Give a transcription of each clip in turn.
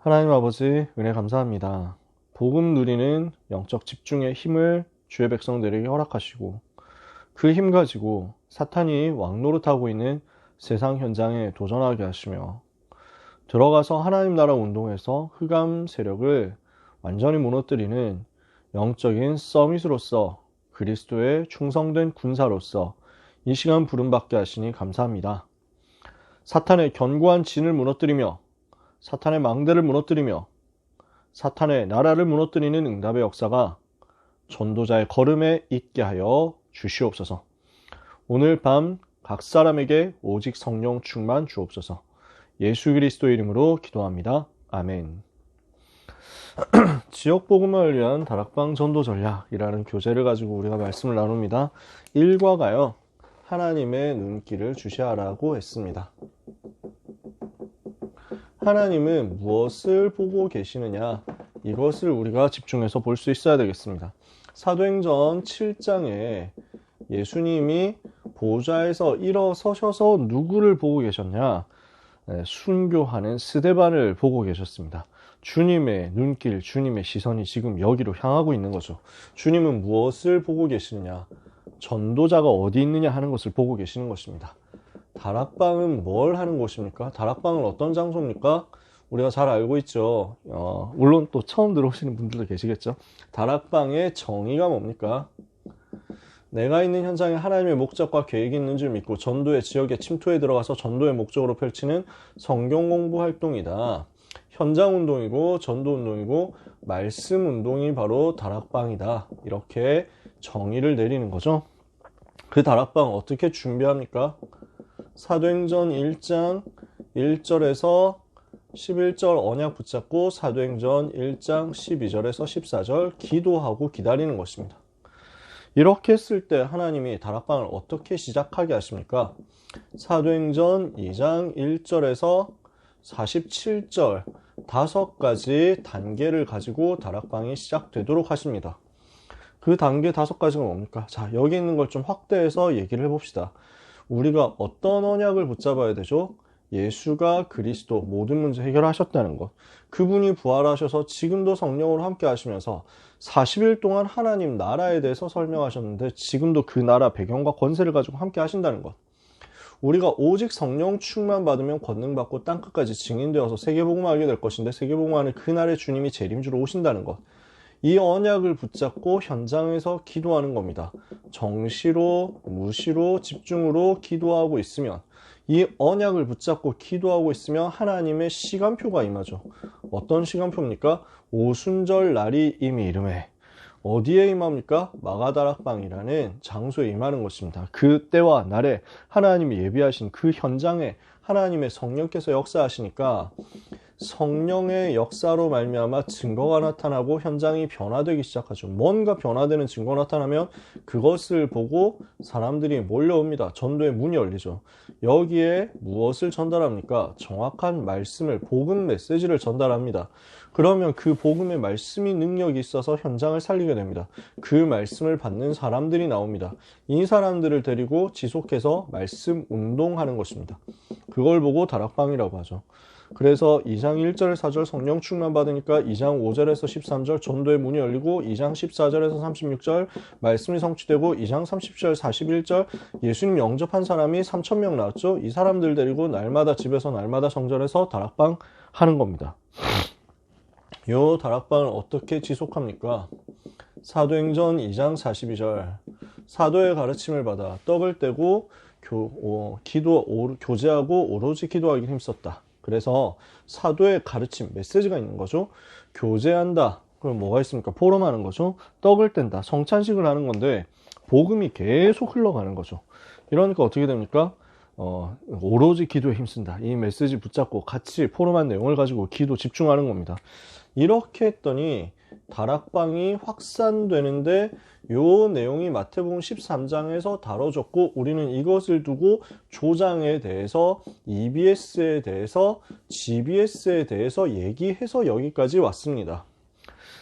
하나님 아버지, 은혜 감사합니다. 복음 누리는 영적 집중의 힘을 주의 백성들에게 허락하시고 그 힘 가지고 사탄이 왕노릇하고 있는 세상 현장에 도전하게 하시며 들어가서 하나님 나라 운동에서 흑암 세력을 완전히 무너뜨리는 영적인 서밋으로서 그리스도의 충성된 군사로서 이 시간 부름받게 하시니 감사합니다. 사탄의 견고한 진을 무너뜨리며 사탄의 망대를 무너뜨리며 사탄의 나라를 무너뜨리는 응답의 역사가 전도자의 걸음에 있게 하여 주시옵소서. 오늘 밤 각 사람에게 오직 성령 충만 주옵소서. 예수 그리스도의 이름으로 기도합니다. 아멘. 지역 복음을 위한 다락방 전도 전략이라는 교재를 가지고 우리가 말씀을 나눕니다. 1과가요. 하나님의 눈길을 주시하라고 했습니다. 하나님은 무엇을 보고 계시느냐, 이것을 우리가 집중해서 볼 수 있어야 되겠습니다. 사도행전 7장에 예수님이 보좌에서 일어서셔서 누구를 보고 계셨냐? 순교하는 스데반을 보고 계셨습니다. 주님의 눈길, 주님의 시선이 지금 여기로 향하고 있는 거죠. 주님은 무엇을 보고 계시느냐? 전도자가 어디 있느냐 하는 것을 보고 계시는 것입니다. 다락방은 뭘 하는 곳입니까? 다락방은 어떤 장소입니까? 우리가 잘 알고 있죠. 물론 또 처음 들어오시는 분들도 계시겠죠. 다락방의 정의가 뭡니까? 내가 있는 현장에 하나님의 목적과 계획이 있는 줄 믿고 전도의 지역에 침투해 들어가서 전도의 목적으로 펼치는 성경 공부 활동이다. 현장 운동이고 전도 운동이고 말씀 운동이 바로 다락방이다. 이렇게 정의를 내리는 거죠. 그 다락방 어떻게 준비합니까? 사도행전 1장 1절에서 11절 언약 붙잡고 사도행전 1장 12절에서 14절 기도하고 기다리는 것입니다. 이렇게 했을 때 하나님이 다락방을 어떻게 시작하게 하십니까? 사도행전 2장 1절에서 47절 5가지 단계를 가지고 다락방이 시작되도록 하십니다. 그 단계 5가지가 뭡니까? 자, 여기 있는 걸 좀 확대해서 얘기를 해봅시다. 우리가 어떤 언약을 붙잡아야 되죠? 예수가 그리스도 모든 문제 해결하셨다는 것. 그분이 부활하셔서 지금도 성령으로 함께 하시면서 40일 동안 하나님 나라에 대해서 설명하셨는데 지금도 그 나라 배경과 권세를 가지고 함께 하신다는 것. 우리가 오직 성령 충만 받으면 권능 받고 땅끝까지 증인되어서 세계복음을 알게 될 것인데 세계복음하는 그날의 주님이 재림주로 오신다는 것. 이 언약을 붙잡고 현장에서 기도하는 겁니다. 정시로, 무시로, 집중으로 기도하고 있으면 이 언약을 붙잡고 기도하고 있으면 하나님의 시간표가 임하죠. 어떤 시간표입니까? 오순절 날이 이미 이름에 어디에 임합니까? 마가다락방이라는 장소에 임하는 것입니다. 그때와 날에 하나님이 예비하신 그 현장에 하나님의 성령께서 역사하시니까 성령의 역사로 말미암아 증거가 나타나고 현장이 변화되기 시작하죠. 뭔가 변화되는 증거가 나타나면 그것을 보고 사람들이 몰려옵니다. 전도의 문이 열리죠. 여기에 무엇을 전달합니까? 정확한 말씀을, 복음 메시지를 전달합니다. 그러면 그 복음의 말씀이 능력이 있어서 현장을 살리게 됩니다. 그 말씀을 받는 사람들이 나옵니다. 이 사람들을 데리고 지속해서 말씀 운동하는 것입니다. 그걸 보고 다락방이라고 하죠. 그래서 2장 1절 4절 성령 충만 받으니까 2장 5절에서 13절 전도의 문이 열리고 2장 14절에서 36절 말씀이 성취되고 2장 30절 41절 예수님 영접한 사람이 3,000명 나왔죠. 이 사람들 데리고 날마다 집에서 날마다 성전에서 다락방 하는 겁니다. 이 다락방을 어떻게 지속합니까? 사도행전 2장 42절 사도의 가르침을 받아 떡을 떼고 교제하고 오로지 기도하기 힘썼다. 그래서 사도의 가르침, 메시지가 있는 거죠. 교제한다. 그럼 뭐가 있습니까? 포럼하는 거죠. 떡을 뗀다. 성찬식을 하는 건데 복음이 계속 흘러가는 거죠. 이러니까 어떻게 됩니까? 오로지 기도에 힘쓴다. 이 메시지 붙잡고 같이 포럼한 내용을 가지고 기도 집중하는 겁니다. 이렇게 했더니 다락방이 확산되는데 요 내용이 마태복음 13장에서 다뤄졌고 우리는 이것을 두고 조장에 대해서 EBS에 대해서 GBS에 대해서 얘기해서 여기까지 왔습니다.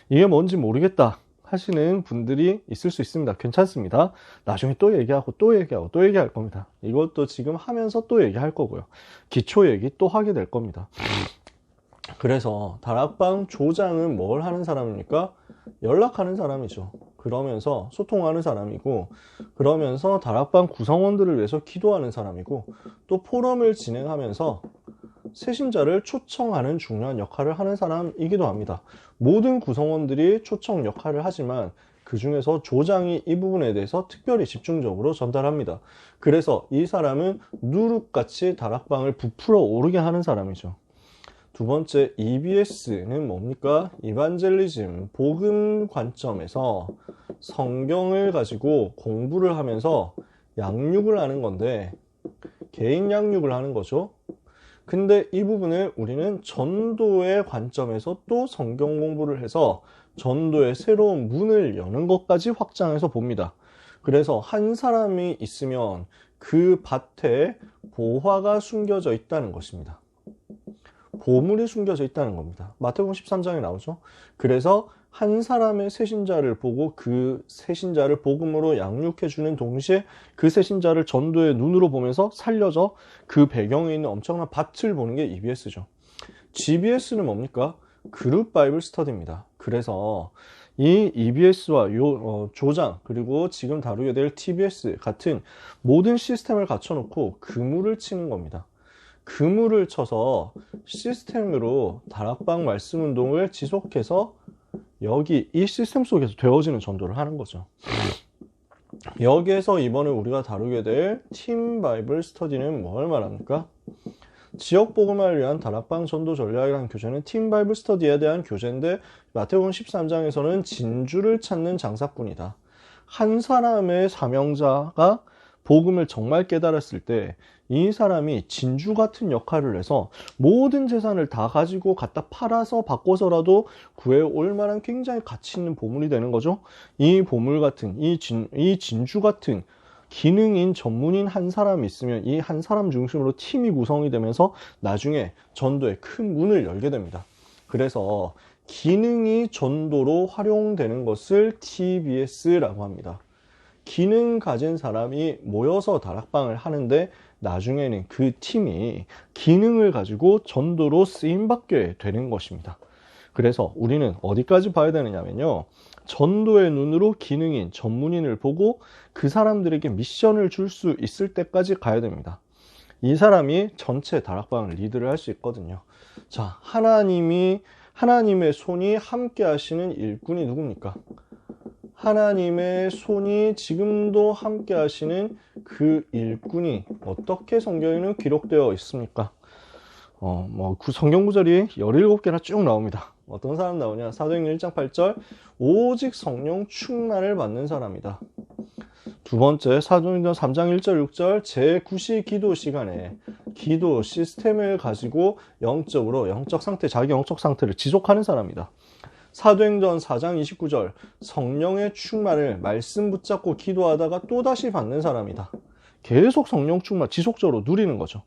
이게 뭔지 모르겠다 하시는 분들이 있을 수 있습니다. 괜찮습니다. 나중에 또 얘기하고 또 얘기하고 또 얘기할 겁니다. 이것도 지금 하면서 또 얘기할 거고요. 기초 얘기 또 하게 될 겁니다. 그래서 다락방 조장은 뭘 하는 사람입니까? 연락하는 사람이죠. 그러면서 소통하는 사람이고, 그러면서 다락방 구성원들을 위해서 기도하는 사람이고, 또 포럼을 진행하면서 세신자를 초청하는 중요한 역할을 하는 사람이기도 합니다. 모든 구성원들이 초청 역할을 하지만 그 중에서 조장이 이 부분에 대해서 특별히 집중적으로 전달합니다. 그래서 이 사람은 누룩같이 다락방을 부풀어 오르게 하는 사람이죠. 두 번째, EBS는 뭡니까? 이반젤리즘, 복음 관점에서 성경을 가지고 공부를 하면서 양육을 하는 건데, 개인 양육을 하는 거죠. 근데 이 부분을 우리는 전도의 관점에서 또 성경 공부를 해서 전도의 새로운 문을 여는 것까지 확장해서 봅니다. 그래서 한 사람이 있으면 그 밭에 보화가 숨겨져 있다는 것입니다. 보물이 숨겨져 있다는 겁니다. 마태복음 13장에 나오죠. 그래서 한 사람의 새신자를 보고 그 새신자를 복음으로 양육해 주는 동시에 그 새신자를 전도의 눈으로 보면서 살려줘 그 배경에 있는 엄청난 밭을 보는 게 EBS죠. GBS는 뭡니까? 그룹 바이블 스터디입니다. 그래서 이 EBS와 조장 그리고 지금 다루게 될 TBS 같은 모든 시스템을 갖춰놓고 그물을 치는 겁니다. 그물을 쳐서 시스템으로 다락방 말씀 운동을 지속해서 여기 이 시스템 속에서 되어지는 전도를 하는 거죠. 여기에서 이번에 우리가 다루게 될 팀 바이블 스터디는 뭘 말합니까? 지역 복음화를 위한 다락방 전도 전략이라는 교재는 팀 바이블 스터디에 대한 교재인데 마태복음 13장에서는 진주를 찾는 장사꾼이다. 한 사람의 사명자가 복음을 정말 깨달았을 때 이 사람이 진주 같은 역할을 해서 모든 재산을 다 가지고 갖다 팔아서 바꿔서라도 구해올 만한 굉장히 가치 있는 보물이 되는 거죠. 이 보물 같은, 이 진주 같은 기능인 전문인 한 사람이 있으면 이 한 사람 중심으로 팀이 구성이 되면서 나중에 전도에 큰 문을 열게 됩니다. 그래서 기능이 전도로 활용되는 것을 TBS라고 합니다. 기능 가진 사람이 모여서 다락방을 하는데 나중에는 그 팀이 기능을 가지고 전도로 쓰임받게 되는 것입니다. 그래서 우리는 어디까지 봐야 되느냐면요. 전도의 눈으로 기능인, 전문인을 보고 그 사람들에게 미션을 줄 수 있을 때까지 가야 됩니다. 이 사람이 전체 다락방을 리드를 할 수 있거든요. 자, 하나님의 손이 함께 하시는 일꾼이 누굽니까? 하나님의 손이 지금도 함께 하시는 그 일꾼이 어떻게 성경에는 기록되어 있습니까? 성경 구절이 17개나 쭉 나옵니다. 어떤 사람 나오냐? 사도행전 1장 8절 오직 성령 충만을 받는 사람이다. 두 번째, 사도행전 3장 1절 6절 제9시 기도 시간에 기도 시스템을 가지고 영적 상태, 자기 영적 상태를 지속하는 사람이다. 사도행전 4장 29절 성령의 충만을 말씀 붙잡고 기도하다가 또다시 받는 사람이다. 계속 성령 충만 지속적으로 누리는 거죠.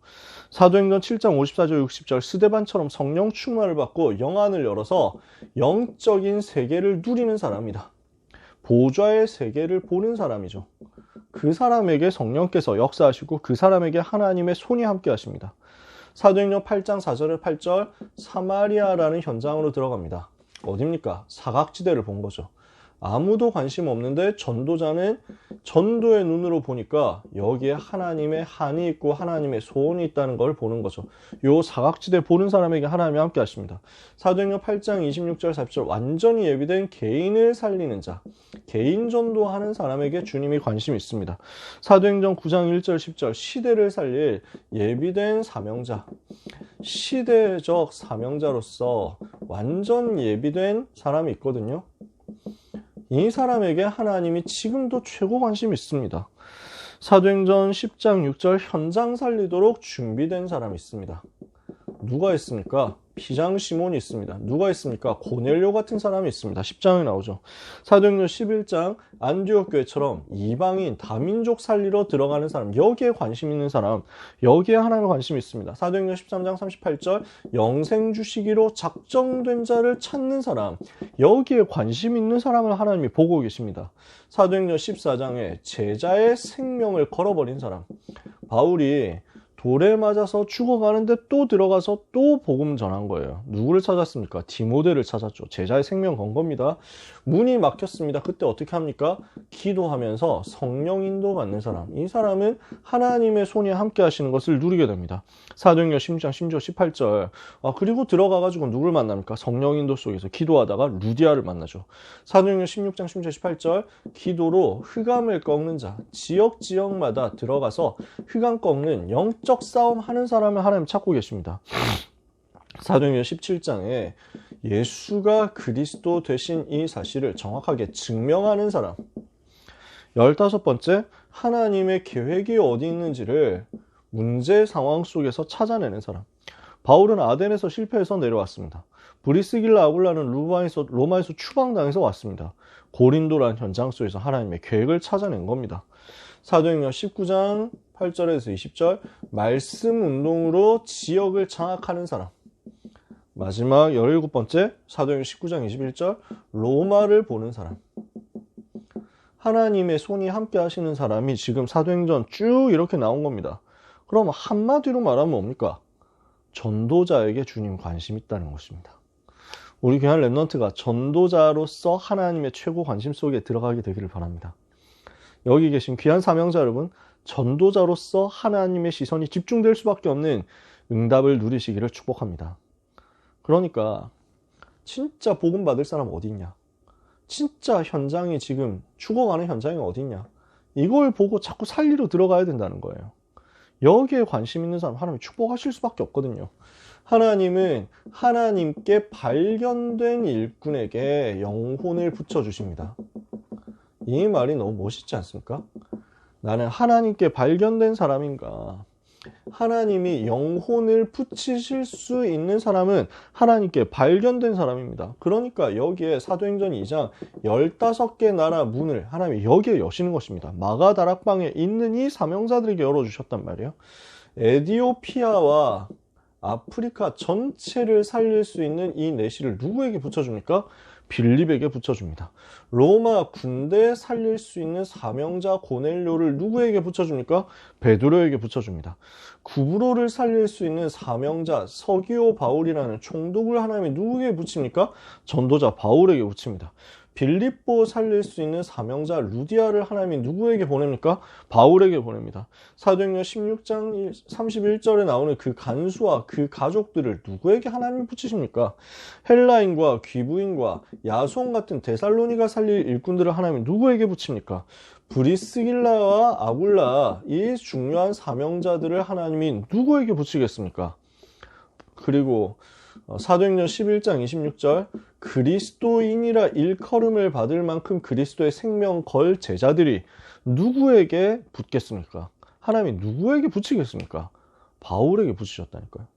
사도행전 7장 54절 60절 스데반처럼 성령 충만을 받고 영안을 열어서 영적인 세계를 누리는 사람이다. 보좌의 세계를 보는 사람이죠. 그 사람에게 성령께서 역사하시고 그 사람에게 하나님의 손이 함께 하십니다. 사도행전 8장 4절에 8절 사마리아라는 현장으로 들어갑니다. 어딥니까? 사각지대를 본 거죠. 아무도 관심 없는데 전도자는 전도의 눈으로 보니까 여기에 하나님의 한이 있고 하나님의 소원이 있다는 걸 보는 거죠. 요 사각지대 보는 사람에게 하나님이 함께 하십니다. 사도행전 8장 26절 40절 완전히 예비된 개인을 살리는 자, 개인 전도하는 사람에게 주님이 관심이 있습니다. 사도행전 9장 1절 10절 시대를 살릴 예비된 사명자, 시대적 사명자로서 완전 예비된 사람이 있거든요. 이 사람에게 하나님이 지금도 최고 관심이 있습니다. 사도행전 10장 6절 현장 살리도록 준비된 사람이 있습니다. 누가 있습니까? 비장 시몬이 있습니다. 누가 있습니까? 고넬료 같은 사람이 있습니다. 10장에 나오죠. 사도행전 11장 안디옥 교회처럼 이방인 다민족 살리러 들어가는 사람, 여기에 관심 있는 사람, 여기에 하나님의 관심이 있습니다. 사도행전 13장 38절 영생 주시기로 작정된 자를 찾는 사람, 여기에 관심 있는 사람을 하나님이 보고 계십니다. 사도행전 14장에 제자의 생명을 걸어버린 사람, 바울이 돌에 맞아서 죽어가는데 또 들어가서 또 복음 전한 거예요. 누구를 찾았습니까? 디모데를 찾았죠. 제자의 생명 건 겁니다. 문이 막혔습니다. 그때 어떻게 합니까? 기도하면서 성령 인도 받는 사람. 이 사람은 하나님의 손이 함께 하시는 것을 누리게 됩니다. 사도행전 16장 심지어 18절. 그리고 들어가가지고 누굴 만납니까? 성령 인도 속에서 기도하다가 루디아를 만나죠. 사도행전 16장 심지어 18절. 기도로 흑암을 꺾는 자. 지역마다 들어가서 흑암 꺾는 영적 싸움 하는 사람을 하나님 찾고 계십니다. 사도행전 17장에 예수가 그리스도 되신 이 사실을 정확하게 증명하는 사람. 15번째, 하나님의 계획이 어디 있는지를 문제 상황 속에서 찾아내는 사람. 바울은 아덴에서 실패해서 내려왔습니다. 브리스길라 아굴라는 로마에서 추방당해서 왔습니다. 고린도라는 현장 속에서 하나님의 계획을 찾아낸 겁니다. 사도행전 19장 8절에서 20절, 말씀 운동으로 지역을 장악하는 사람. 마지막 17번째, 사도행전 19장 21절, 로마를 보는 사람. 하나님의 손이 함께 하시는 사람이 지금 사도행전 쭉 이렇게 나온 겁니다. 그럼 한마디로 말하면 뭡니까? 전도자에게 주님 관심 있다는 것입니다. 우리 귀한 랩넌트가 전도자로서 하나님의 최고 관심 속에 들어가게 되기를 바랍니다. 여기 계신 귀한 사명자 여러분, 전도자로서 하나님의 시선이 집중될 수밖에 없는 응답을 누리시기를 축복합니다. 그러니까 진짜 복음 받을 사람 어디 있냐? 진짜 현장이 지금 죽어가는 현장이 어디 있냐? 이걸 보고 자꾸 살리러 들어가야 된다는 거예요. 여기에 관심 있는 사람 하나님이 축복하실 수밖에 없거든요. 하나님은 하나님께 발견된 일꾼에게 영혼을 붙여주십니다. 이 말이 너무 멋있지 않습니까? 나는 하나님께 발견된 사람인가? 하나님이 영혼을 붙이실 수 있는 사람은 하나님께 발견된 사람입니다. 그러니까 여기에 사도행전 2장 15개 나라 문을 하나님이 여기에 여시는 것입니다. 마가다락방에 있는 이 사명자들에게 열어주셨단 말이에요. 에디오피아와 아프리카 전체를 살릴 수 있는 이 내시를 누구에게 붙여줍니까? 빌립에게 붙여줍니다. 로마 군대에 살릴 수 있는 사명자 고넬료를 누구에게 붙여줍니까? 베드로에게 붙여줍니다. 구브로를 살릴 수 있는 사명자 서기오 바울이라는 총독을 하나님이 누구에게 붙입니까? 전도자 바울에게 붙입니다. 빌립보 살릴 수 있는 사명자 루디아를 하나님이 누구에게 보냅니까? 바울에게 보냅니다. 사도행전 16장 31절에 나오는 그 간수와 그 가족들을 누구에게 하나님이 붙이십니까? 헬라인과 귀부인과 야손 같은 데살로니가 살릴 일꾼들을 하나님이 누구에게 붙입니까? 브리스길라와 아굴라, 이 중요한 사명자들을 하나님이 누구에게 붙이겠습니까? 그리고 사도행전 11장 26절, 그리스도인이라 일컬음을 받을 만큼 그리스도의 생명 걸 제자들이 누구에게 붙겠습니까? 하나님이 누구에게 붙이겠습니까? 바울에게 붙이셨다니까요.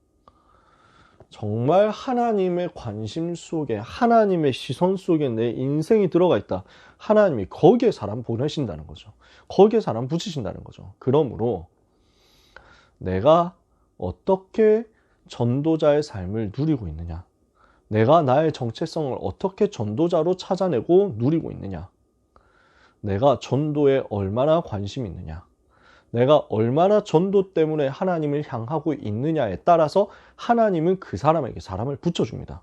정말 하나님의 관심 속에, 하나님의 시선 속에 내 인생이 들어가 있다. 하나님이 거기에 사람 보내신다는 거죠. 거기에 사람 붙이신다는 거죠. 그러므로 내가 어떻게 전도자의 삶을 누리고 있느냐? 내가 나의 정체성을 어떻게 전도자로 찾아내고 누리고 있느냐? 내가 전도에 얼마나 관심이 있느냐? 내가 얼마나 전도 때문에 하나님을 향하고 있느냐에 따라서 하나님은 그 사람에게 사람을 붙여줍니다.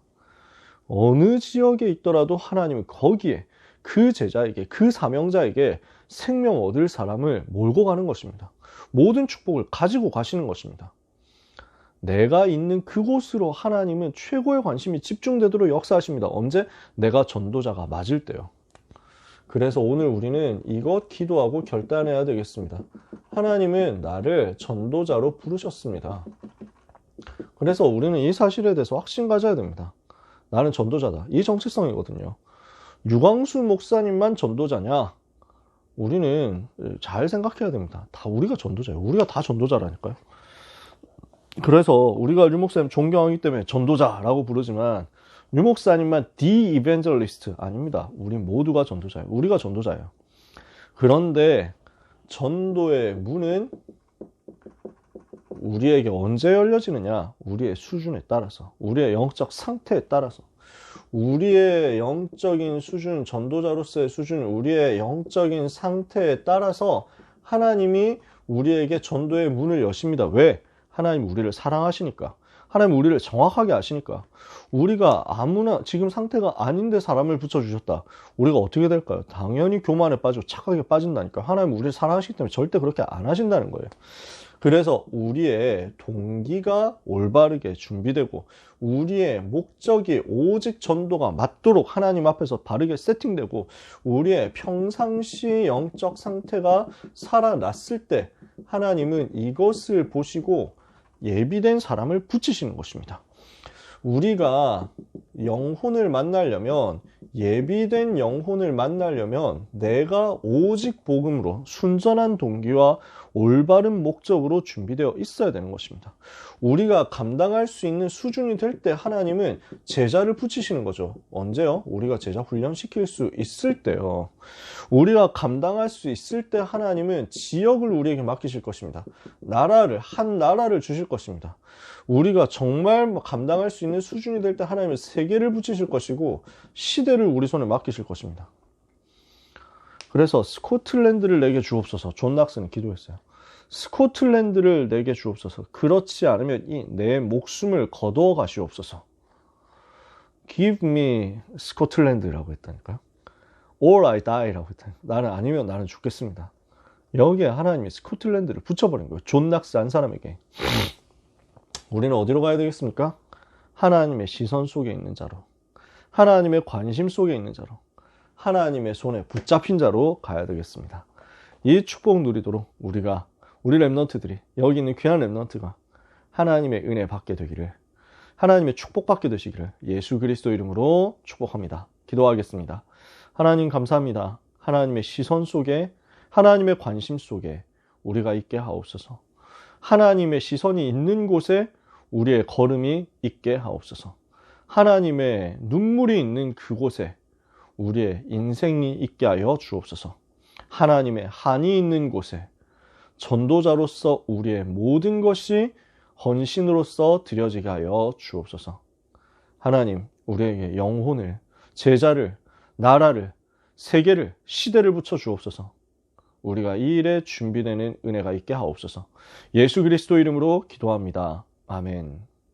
어느 지역에 있더라도 하나님은 거기에 그 제자에게, 그 사명자에게 생명 얻을 사람을 몰고 가는 것입니다. 모든 축복을 가지고 가시는 것입니다. 내가 있는 그곳으로 하나님은 최고의 관심이 집중되도록 역사하십니다. 언제? 내가 전도자가 맞을 때요. 그래서 오늘 우리는 이것 기도하고 결단해야 되겠습니다. 하나님은 나를 전도자로 부르셨습니다. 그래서 우리는 이 사실에 대해서 확신 가져야 됩니다. 나는 전도자다. 이 정체성이거든요. 유광수 목사님만 전도자냐? 우리는 잘 생각해야 됩니다. 다 우리가 전도자예요. 우리가 다 전도자라니까요. 그래서 우리가 류 목사님 존경하기 때문에 전도자라고 부르지만 류 목사님만 The Evangelist 아닙니다. 우리 모두가 전도자예요. 우리가 전도자예요. 그런데 전도의 문은 우리에게 언제 열려지느냐? 우리의 수준에 따라서, 우리의 영적 상태에 따라서, 우리의 영적인 수준, 전도자로서의 수준, 우리의 영적인 상태에 따라서 하나님이 우리에게 전도의 문을 여십니다. 왜? 하나님 우리를 사랑하시니까, 하나님 우리를 정확하게 아시니까, 우리가 아무나 지금 상태가 아닌데 사람을 붙여주셨다. 우리가 어떻게 될까요? 당연히 교만에 빠지고 착하게 빠진다니까. 하나님 우리를 사랑하시기 때문에 절대 그렇게 안 하신다는 거예요. 그래서 우리의 동기가 올바르게 준비되고 우리의 목적이 오직 전도가 맞도록 하나님 앞에서 바르게 세팅되고 우리의 평상시 영적 상태가 살아났을 때 하나님은 이것을 보시고 예비된 사람을 붙이시는 것입니다. 우리가 영혼을 만나려면, 예비된 영혼을 만나려면 내가 오직 복음으로 순전한 동기와 올바른 목적으로 준비되어 있어야 되는 것입니다. 우리가 감당할 수 있는 수준이 될 때 하나님은 제자를 붙이시는 거죠. 언제요? 우리가 제자 훈련시킬 수 있을 때요. 우리가 감당할 수 있을 때 하나님은 지역을 우리에게 맡기실 것입니다. 한 나라를 주실 것입니다. 우리가 정말 감당할 수 있는 수준이 될 때 하나님은 세계를 붙이실 것이고 시대를 우리 손에 맡기실 것입니다. 그래서 스코틀랜드를 내게 주옵소서. 존 낙스는 기도했어요. 스코틀랜드를 내게 주옵소서. 그렇지 않으면 내 목숨을 거두어 가시옵소서. Give me 스코틀랜드라고 했다니까요. Or I die라고 했다니까요. 아니면 나는 죽겠습니다. 여기에 하나님이 스코틀랜드를 붙여버린 거예요. 존 낙스 한 사람에게. 우리는 어디로 가야 되겠습니까? 하나님의 시선 속에 있는 자로, 하나님의 관심 속에 있는 자로, 하나님의 손에 붙잡힌 자로 가야 되겠습니다. 이 축복 누리도록 우리 렘넌트들이, 여기 있는 귀한 렘넌트가 하나님의 은혜 받게 되기를, 하나님의 축복 받게 되시기를 예수 그리스도 이름으로 축복합니다. 기도하겠습니다. 하나님 감사합니다. 하나님의 시선 속에, 하나님의 관심 속에 우리가 있게 하옵소서. 하나님의 시선이 있는 곳에 우리의 걸음이 있게 하옵소서. 하나님의 눈물이 있는 그곳에 우리의 인생이 있게 하여 주옵소서. 하나님의 한이 있는 곳에 전도자로서 우리의 모든 것이 헌신으로서 드려지게 하여 주옵소서. 하나님, 우리에게 영혼을, 제자를, 나라를, 세계를, 시대를 붙여 주옵소서. 우리가 이 일에 준비되는 은혜가 있게 하옵소서. 예수 그리스도 이름으로 기도합니다. 아멘.